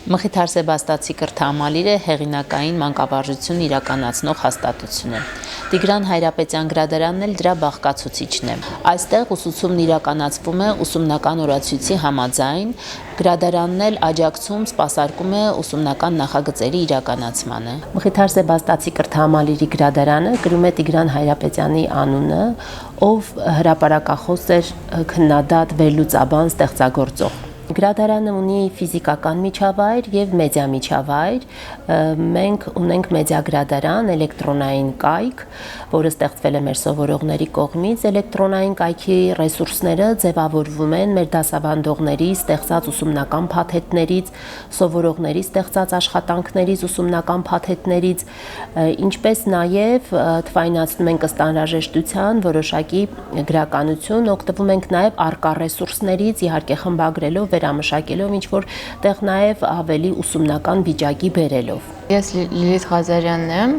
Մխիթար Սեբաստացի կրթահամալիրը հեղինակային մանկավարժություն իրականացնող հաստատություն է։ Տիգրան Հայրապետյան գրադարանն էլ դրա բաղկացուցիչն է։ Այստեղ ուսուցումն իրականացվում է ուսումնական օրացույցի համաձայն, գրադարանն էլ աջակցում, սպասարկում է ուսումնական նախագծերի իրականացմանը։ Մխիթար Սեբաստացի կրթահամալիրի գրադարանը կրում է Տիգրան Հայրապետյանի անունը, ով հրապարակախոս էր, քննադատ, վերլուծաբան, ստեղծագործող։ Գրադարանը ունի ֆիզիկական միջավայր եւ մեդիա միջավայր։ Մենք ունենք մեդիա գրադարան, էլեկտրոնային կայք, որը ստեղծվել է մեր սովորողների կողմից։ Էլեկտրոնային կայքի ռեսուրսները ձևավորվում են մեր դասավանդողների ստեղծած ուսումնական փաթեթներից, սովորողների ստեղծած աշխատանքներից, ուսումնական փաթեթներից, ինչպես նաեւ թվայնացնում ենք ըստ անհրաժեշտության որոշակի գրականություն, օգտվում ենք նաեւ առկա ռեսուրսներից, իհարկե խմբագրելով, վերամշակելով, ինչ որ տեղ նաև ավելի ուսումնական վիճակի բերելով։ Ես Լիլիթ Ղազարյանն եմ։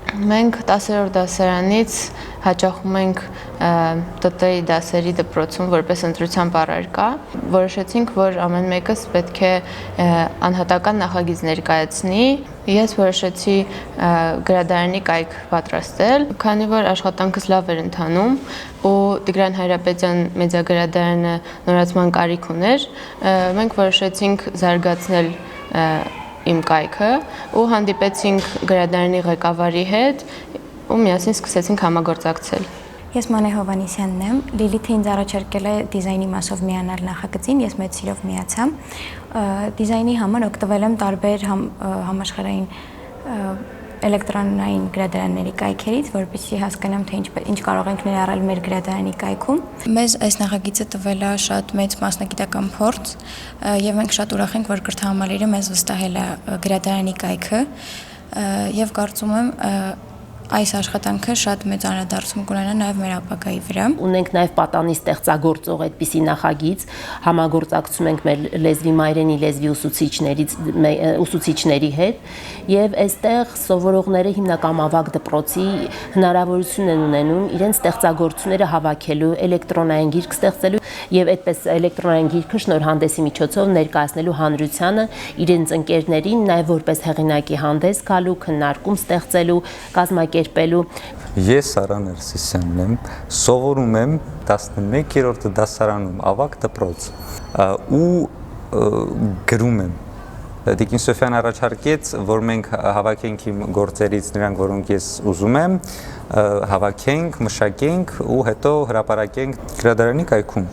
Մենք 10-րդ դասարանից հաճախում ենք ՏՏ-ի դասերի դպրոցում որպես ընտրության առարկա։ Որոշեցինք, որ ամեն մեկս պետք է անհատական նախագիծ ներկայացնի։ Ես որոշեցի գրադարանի կայք պատրաստել, քանի որ աշխատանքս լավ էր ընթանում ու Տիգրան Հայրապետյան մեդիա գրադարանը նորացման կարիք ուներ, մենք որոշեցինք զարգացնել իմ կայքը ու հանդիպեցինք գրադարանի ղեկավարի հետ ու միասին սկսեցինք համագործակցել։ Ես Մանե Հովանեսյանն եմ, Լիլիթը ինձ առաջարկել է դիզայնի մասով միանալ նախագծին, ես մեծ սիրով միացա։ Դիզայնի համար օգտվել եմ տարբեր համաշխարհային էլեկտրոնային գրադարանների կայքերից, որպեսզի հասկանամ, թե ինչ կարող ենք ներառել մեր գրադարանի կայքում։ Մեզ այս նախագիծը տվել է շատ մեծ մասնագիտական փորձ, եւ մենք շատ ուրախ ենք, որ կրթահամալիրը մեզ վստահել է գրադարանի կայքը, եւ կարծում եմ այս աշխատանքը շատ մեծ անդրադարձում կունենա նաև մեր ապագայի վրա։ Ունենք նաև պատանի ստեղծագործող այդպիսի նախագիծ, համագործակցում ենք մեր լեզվի մայրենի լեզվի ուսուցիչների հետ եւ այստեղ սովորողները հիմնական ավագ դպրոցի հնարավորություն են ունենում իրենց ստեղծագործությունները հավաքելու, էլեկտրոնային գիրք ստեղծելու եւ այդպես էլեկտրոնային գիրքը շնորհանդեսի միջոցով ներկայացնելու հանրությանը իրենց ընկերներին նաև որպես հեղինակի հանդես գալու, քննարկում ստեղծելու, կազմակերպելու։ Ես Արա Ներսիսյանն եմ, սովորում եմ 11-րդ դասարանում ավագ դպրոց ու գրում եմ։ Տիկին Սոֆյան առաջարկեց, որ մենք հավաքենք իմ գործերից նրանք, որոնք ես ուզում եմ, հավաքենք, մշակենք ու հետո հրապարակենք գրադարանի կայքում։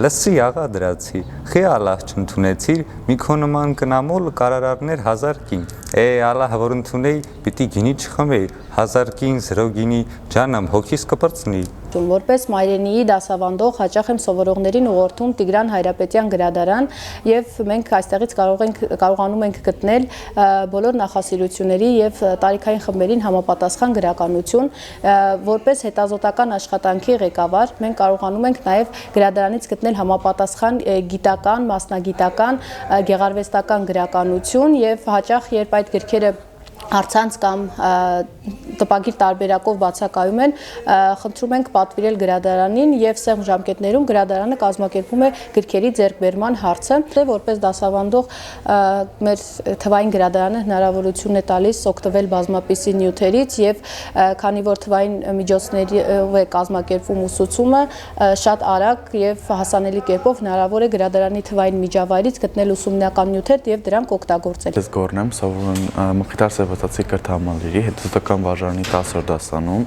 Լսի աղա դրացի, խիալահ չընդունեցիր, մի քո նման կնամոլ կարարարներ 1000 կին, ալահ որ ընդունեի, պիտի գինի չխմեի, 1000 կին, 0 գինի, ջանամ, հոգիս կպրծնի։ Որպես մայրենիի դասավանդող հաճախ եմ սովորողներին ուղղորդում Տիգրան Հայրապետյան գրադարան եւ մենք այստեղից կարողանում ենք գտնել բոլոր նախասիրությունների եւ տարիքային խմբերին համապատասխան գրականություն, որպես հետազոտական աշխատանքի ղեկավար մենք կարողանում ենք նաեւ գրադարանից գտնել համապատասխան գիտական, մասնագիտական, գեղարվեստական գրականություն եւ հաճախ երբ այդ գրքերը առցանց կամ տպագիր տարբերակով բացակայում են, խնդրում ենք պատվիրել գրադարանին եւ սեղմ ժամկետներում գրադարանը կազմակերպում է գրքերի ձեռքբերման հարցը, որպես դասավանդող մեր թվային գրադարանը հնարավորություն է տալիս օգտվել բազմապիսի նյութերից եւ քանի որ թվային միջոցներով է կազմակերպվում ուսուցումը, շատ արագ եւ հասանելի կերպով հնարավոր է գրադարանի թվային միջավայրից գտնել ուսումնական նյութեր եւ դրանք օգտագործել։ Ես Գորն եմ, սովորում Մխիթար Սեբաստացի կրթահամալիրի հետազոտական վարժարանի 10-րդ դասանում,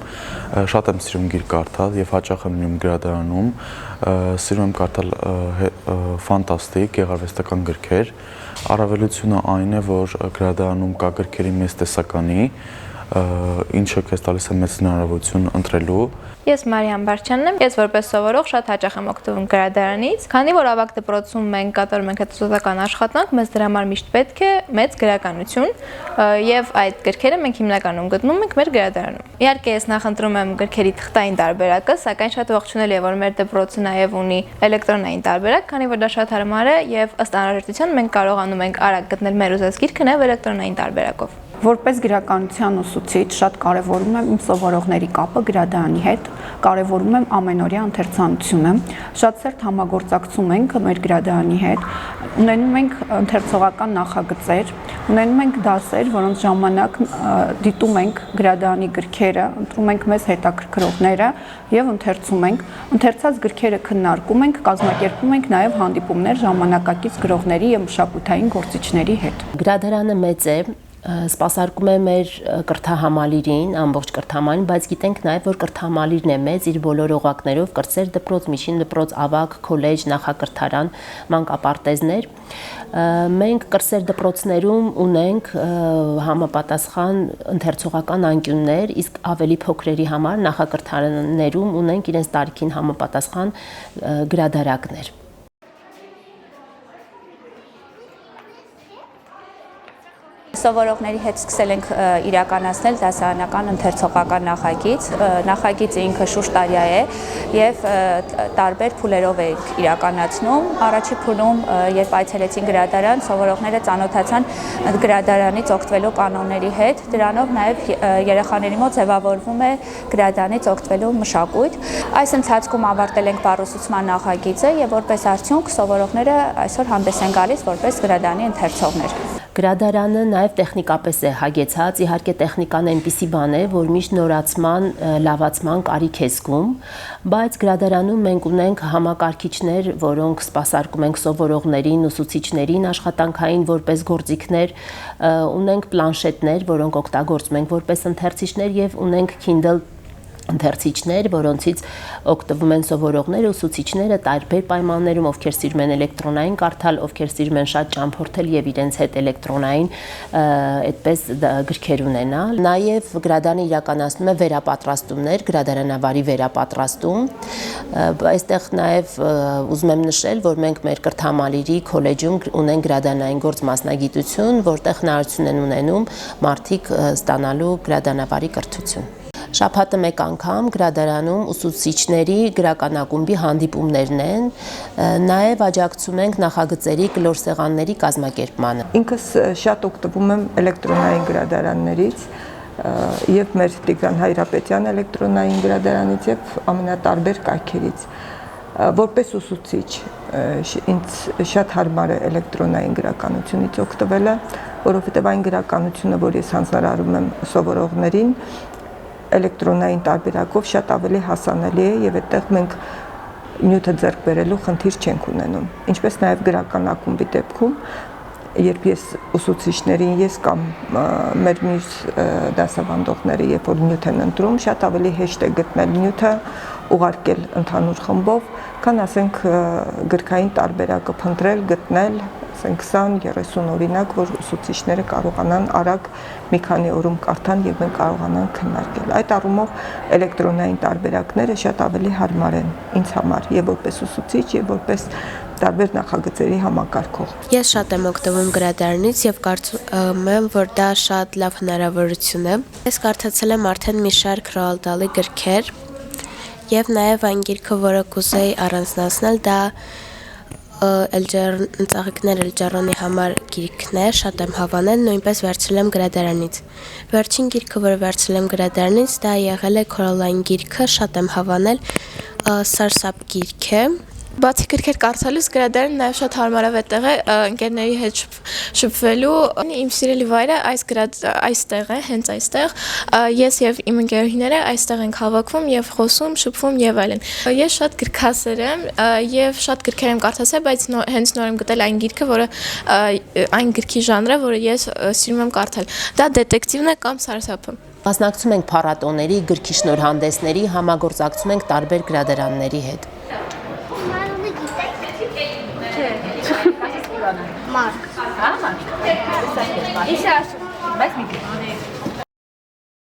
շատ եմ սիրում գիրք կարդալ եւ հաճախ եմ իմ գրադարանում, սիրում եմ կարդալ ֆանտաստիկ, գեղարվեստական գրքեր։ Առավելությունը այն է, որ գրադարանում կա գրքերի մեծ տեսականի, ինչը քեզ տալիս է մեծ հնարավորություն ընտրելու։ Ես Մարիամ Բարչյանն եմ, ես որպես սովորող շատ հաճախ եմ օգտվում գրադարանից, քանի որ ավագ դպրոցում մենք կատարում ենք հետազոտական աշխատանք, մեզ դրա համար միշտ պետք է մեծ գրականություն եւ այդ գրքերը մենք հիմնականում գտնում ենք մեր գրադարանում։ Իհարկե ես նախընտրում եմ գրքերի թղթային տարբերակը, սակայն շատ ողջունել է, որ մեր դպրոցը նաեւ ունի էլեկտրոնային տարբերակ, քանի որ դա շատ հարմար է եւ ըստ անհրաժեշտության մենք կարողանում ենք արագ գտնել մեր ուզած գիրքը նաեւ էլեկտրոնային տարբերակով։ Որպես գրականության ուսուցիչ շատ կարևորում եմ իմ սովորողների կապը գրադարանի հետ, կարևորում եմ ամենօրյա ընթերցանությունը, շատ սերտ համագործակցում ենք մեր գրադարանի հետ, ունենում ենք ընթերցողական նախագծեր, ունենում ենք դասեր, որոնց ժամանակ դիտում ենք գրադարանի գրքերը, ընտրում ենք մեզ հետաքրքրողները եւ ընթերցում ենք, ընթերցած գրքերը քննարկում ենք, կազմակերպում ենք նաեւ հանդիպումներ ժամանակակից գրողների եւ մշակութային գործիչների հետ։ Գրադարանը մեծ է, սպասարկում է մեր կրթահամալիրին, ամբողջ կրթահամալիրին, բայց գիտենք նաև, որ կրթահամալիրն է մեծ իր բոլոր օղակներով, կրտսեր դպրոց, միջին դպրոց, ավագ, քոլեջ, նախակրթարան, մանկապարտեզներ։ Մենք կրտսեր դպրոցներում ունենք համապատասխան ընթերցողական անկյուններ, իսկ ավելի փոքրերի համար նախակրթարաններում ունենք իրենց տարիքին համապատասխան գրադարակներ։ Սովորողների հետ սկսել ենք իրականացնել դասարանական ընթերցողական նախագիծ։ Նախագիծը ինքը շուրջ տարի է եւ տարբեր փուլերով ենք իրականացնում։ Առաջի փուլում, երբ այցելեցին գրադարան, սովորողները ծանոթացան գրադարանից օգտվելու կանոնների հետ։ Դրանով նաեւ երեխաների մոտ ձևավորվում է գրադարանից օգտվելու մշակույթ։ Այս ընթացքում ավարտել ենք բառուսուցման նախագիծը եւ որպես արդյունք սովորողները այսօր հանդես են գալիս որպես գրադարանի ընթերցողներ։ Գրադարանը նաև տեխնիկապես է հագեցած, իհարկե տեխնիկան այնպիսի բան է, որ միշտ նորացման, լավացման կարիք է զգում, բայց գրադարանում մենք ունենք համակարգիչներ, որոնք սպասարկում ենք սովորողներին, ուսուցիչներին, աշխատանքային որպես գործիքներ, ունենք պլանշետներ, որոնք օգտագործում ենք որպես ընթերցիչներ եւ ունենք Kindle ընթերցիչներ, որոնցից օգտվում են սովորողները, ուսուցիչները տարբեր պայմաններում, ովքեր սիրում են էլեկտրոնային կարդալ, ովքեր սիրում են շատ ճամփորդել եւ իրենց հետ էլեկտրոնային այդպես գրքեր ունենալ։ Նաեւ գրադարանը իրականացնում է վերապատրաստումներ, գրադարանավարի վերապատրաստում։ Այստեղ նաեւ ուզում եմ նշել, որ մենք մեր կրթահամալիրի քոլեջում ունենք գրադարանային գործ մասնագիտություն, որտեղ հնարավորություն են ունենում մարդիկ ստանալու գրադարանավարի կրթություն։ Շաբաթը մեկ անգամ գրադարանում ուսուցիչների գրականակումբի հանդիպումներն են, նաև աջակցում ենք նախագծերի կլոր-սեղանների կազմակերպմանը։ Ինքս շատ օգտվում եմ էլեկտրոնային գրադարաններից եւ մեր Տիգրան Հայրապետյան էլեկտրոնային գրադարանից եւ ամենատարբեր կայքերից։ Որպես ուսուցիչ ինձ շատ հարմար է էլեկտրոնային գրականությունից օգտվելը, որովհետեւ այն գրականությունը, որ ես հանձնարարում եմ սովորողներին, էլեկտրոնային տարբերակով շատ ավելի հասանելի է եւ այդտեղ մենք նյութը ձեռք բերելու խնդիր չենք ունենում։ Ինչպես նաեւ գրական ակումբի դեպքում, երբ ես ուսուցիչներին, ես կամ մեր մյուս դասավանդողները, երբ որ նյութ են ընտրում, շատ ավելի հեշտ է գտնել նյութը, ուղարկել ընդհանուր խմբով, քան ասենք գրքային տարբերակը փնտրել, գտնել, ասենք 20-30 օրինակ, որ ուսուցիչները կարողանան արագ մի քանի օրում կարդան եւ մենք կարողանանք քննարկել։ Այդ առումով էլեկտրոնային տարբերակները շատ ավելի հարմար են ինձ համար եւ որպես ուսուցիչ եւ որպես տարբեր նախագծերի համակարգող։ Ես շատ եմ օգտվում գրադարանից եւ կարծում եմ, որ դա շատ լավ հնարավորություն է։ Ես կարդացել եմ արդեն մի շարք Ռոալդ Դալի գրքեր եւ նաեւ այն գիրքը, որը կուզեի առանձնացնել, դա Ծաղիկներ Էլջարոնի համար գիրքներ, շատ եմ հավանել, նույնպես վերցրել եմ գրադարանից։ Վերջին գիրքը, որը վերցրել եմ գրադարանից, դա եղել է Քորալային գիրքը, շատ եմ հավանել, Սարսափ գիրք է։ Բացի գրքեր կարդալուց գրադարանը նաև շատ հարմարավետ տեղ է ընկերների հետ շփվելու։ Իմ սիրելի վայրը այստեղ է, հենց այստեղ։ Ես եւ իմ ընկերուհիները այստեղ ենք հավաքվում եւ խոսում, շփվում եւ այլն։ Ես շատ գրքասեր եմ եւ շատ գրքեր եմ կարդացել, բայց հենց նոր եմ գտել այն գիրքը, որը այն գրքի ժանրը, որը ես սիրում եմ կարդալ։ Դա դետեկտիվն է կամ սարսափը։ Մասնակցում ենք փառատոների, գրքի շնորհանդեսների, համագործակցում ենք տարբեր գրադարանների հետ։ Mark. Ah, Mark. Isso é. Mas me